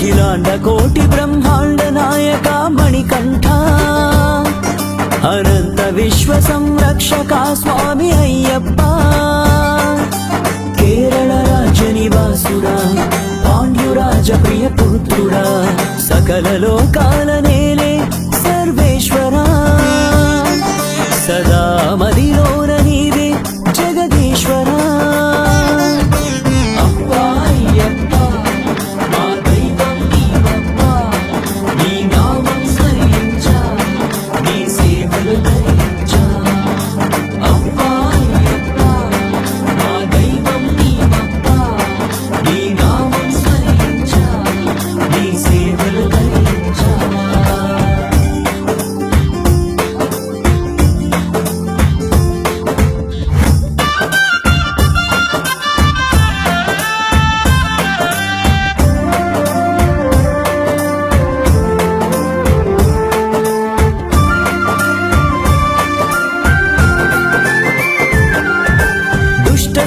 అఖిలాండ కోటి బ్రహ్మాండ నాయక మణికంఠ అనంత విశ్వ సంరక్షక స్వామి అయ్యప్ప కేరళ రాజ్య నివాసుడా పాండ్యురాజ ప్రియ పుత్రుడా సకల లోకాల నేలే సర్వేశ్వరా సదా మదిలోన నీవే జగదీశ్వరా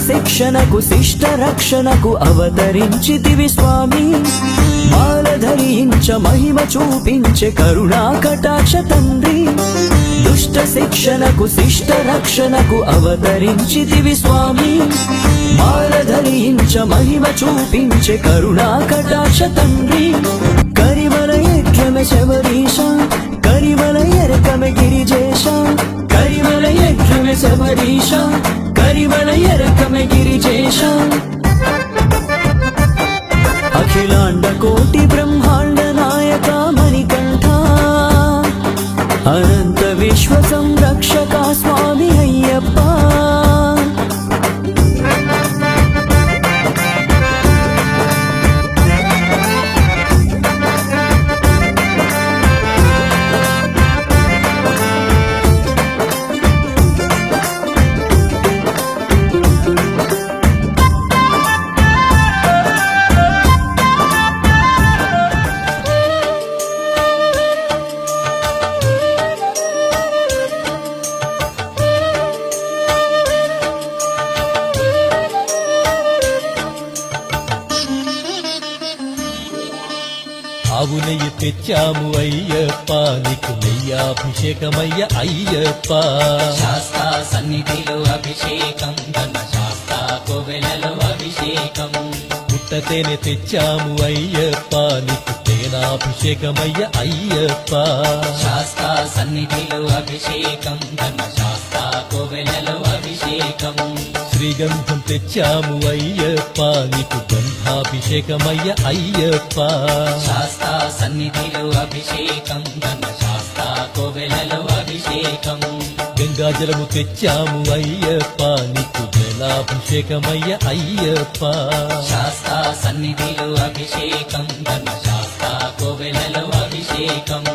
శిక్షణకు శిష్ట రక్షణకు అవతరించితివి స్వామి మాల ధరించ మహిమ చూపించే కరుణా కటాక్ష తండ్రి దుష్ట శిక్షణకు శిష్ట రక్షణకు అవతరించితివి స్వామి మాల ధరించ మహిమ చూపించే కరుణా కటాక్ష తండ్రి కరిమల యజ్ఞమ శబరీష కరిమల ఎరకమ గిరిజేష కరిమల యజ్ఞమ శబరీష కరిమల ఎరకమ గిరిజేష అఖిలాండ కోటి బ్రహ్మాండ నాయక మణికంఠ అనంత విశ్వ సంరక్షక స్వామి అయ్యప్ప ఆవు నెయ్యి తెచ్చాము అయ్యప్ప నీకు నెయ్యాభిషేకమయ్య అయ్యప్ప శాస్తా సన్నిధిలో అభిషేకం ధన శాస్తా కోవెలలో అభిషేకం పుట్టతేనె తెచ్చాము అయ్యప్ప నీకు తేనాభిషేకమయ్య అయ్యప్ప శాస్తా సన్నిధిలో అభిషేకం ధన శాస్తా కోవెలలో అభిషేకం శ్రీగంధం తెచ్చాము అయ్యప్ప నీకు గంధాభిషేకమయ్య అయ్యప్ప శాస్తా సన్నిధిలో అభిషేకం ధన శాస్తా కోవెలలో అభిషేకం గంగాజలము తెచ్చాము అయ్యప్ప నీకు జలాభిషేకమయ్య అయ్యప్ప శాస్తా సన్నిధిలో అభిషేకం ధన శాస్తా కోవెలలో అభిషేకం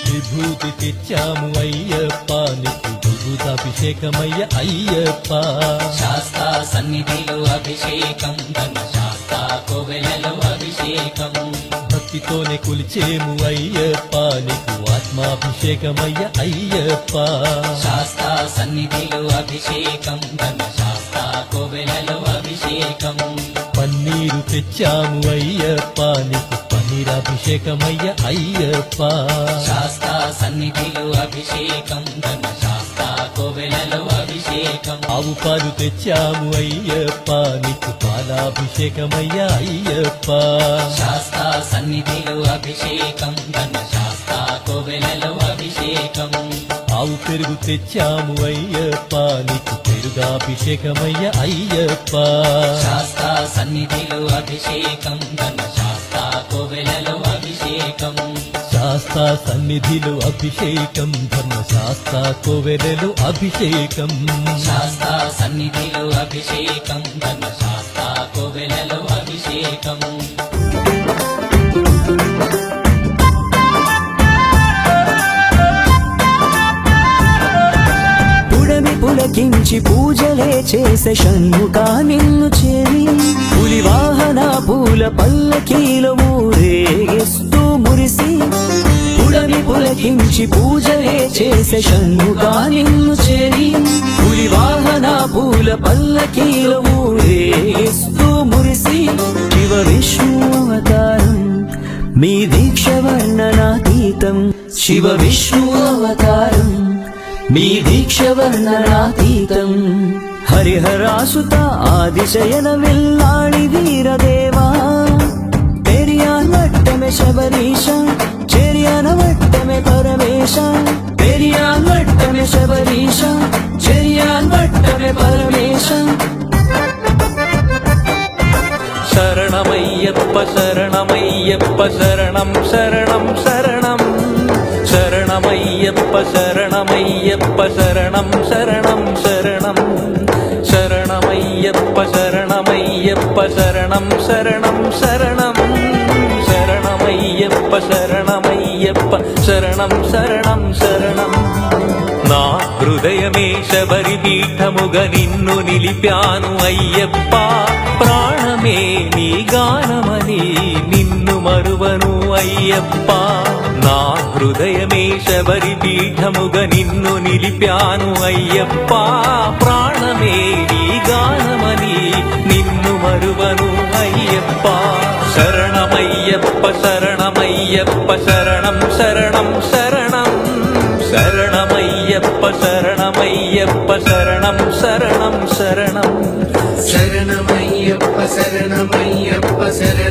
విభూతి తెచ్చాము అయ్యప్ప నీకు విభూతాభిషేకమయ్య అయ్యప్ప శాస్తా సన్నిధిలో అభిషేకం ధన శాస్తా కోవెలలో అభిషేకం భక్తితోనే కొలిచేము అయ్యప్ప నీకు ఆత్మాభిషేకమయ్య అయ్యప్ప శాస్తా సన్నిధిలో అభిషేకం ధన శాస్తా కోవెలలో అభిషేకం పన్నీరు తెచ్చాము అయ్యప్ప నీకు పన్నీరాభిషేకమయ్య అయ్యప్ప శాస్తా సన్నిధిలో అభిషేకం ధన శాస్తా కోవెలలో అభిషేకం ఆవు పాలు తెచ్చాము అయ్యప్ప నీకు పాలాభిషేకమయ్య అయ్యప్ప శాస్తా సన్నిధిలో అభిషేకం ధన శాస్తా కోవెలలో అభిషేకం ఆవు పెరుగు తెచ్చాము అయ్యప్ప నీకు పెరుగాభిషేకమయ్య అయ్యప్ప శాస్తా సన్నిధిలో అభిషేకం ధన శాస్తా కోవెలలో అభిషేకం శాస్తా సన్నిధిలో అభిషేకం ధర్మశాస్త్ర కోవెలలో అభిషేకం శాస్తా సన్నిధిలో అభిషేకం ధన శాస్తా కోవెలలో అభిషేకం పులకించి పూజలే చేసే షణ్ముఖా నిన్ను చేరి పులి వాహన పూల పల్లకీలో ఊరేగిస్తూ మురిసి పుడమి పులకించి పూజలే చేసే షణ్ముఖా నిన్ను చేరి పల్లకీలో ఊరేస్తూ మురిసి శివ విష్ణు అవతారం మీ దీక్ష వర్ణనాతీతం శివ విష్ణు అవతారం మీ దీక్ష వర్ణనాతీతం హరిహరాసుత ఆదిశయన విల్లాళి వీరదేవా పెరియాన్ వట్టమే శబరీష చెరియాన వట్టమే పరమేశ పెరియాన్ వట్టమే శబరీష చెరియాన్ వట్టమే పరమేశ శరణమయ్యప్ప శరణమయ్యప్ప శరణం శరణం శరణం శరణమయ్యప్ప శరణమయ్యప్ప శరణం శరణం శరణం శరణమయ్యప్ప శరణమయ్యప్ప శరణం శరణం శరణం శరణమయ్యప్ప శరణమయ్యప్ప శరణం శరణం శరణం నా హృదయమే శబరి పీఠముగ నిన్ను నిలిపాను అయ్యప్ప ప్రాణమే నీ గానమని నిన్ను మరువను అయ్యప్ప నా హృదయమే శబరి పీఠముగ నిన్ను నిలిపాను అయ్యప్ప ప్రాణమే నీ గానమని నిన్ను మరువను అయ్యప్ప శరణమయ్యప్ప శరణమయ్యప్ప శరణం శరణం శరణం శరణమయ్యప్ప శరణమయ్యప్ప శరణం శరణం శరణం శరణమయ్యప్ప శరణమయ్యప్ప శరణం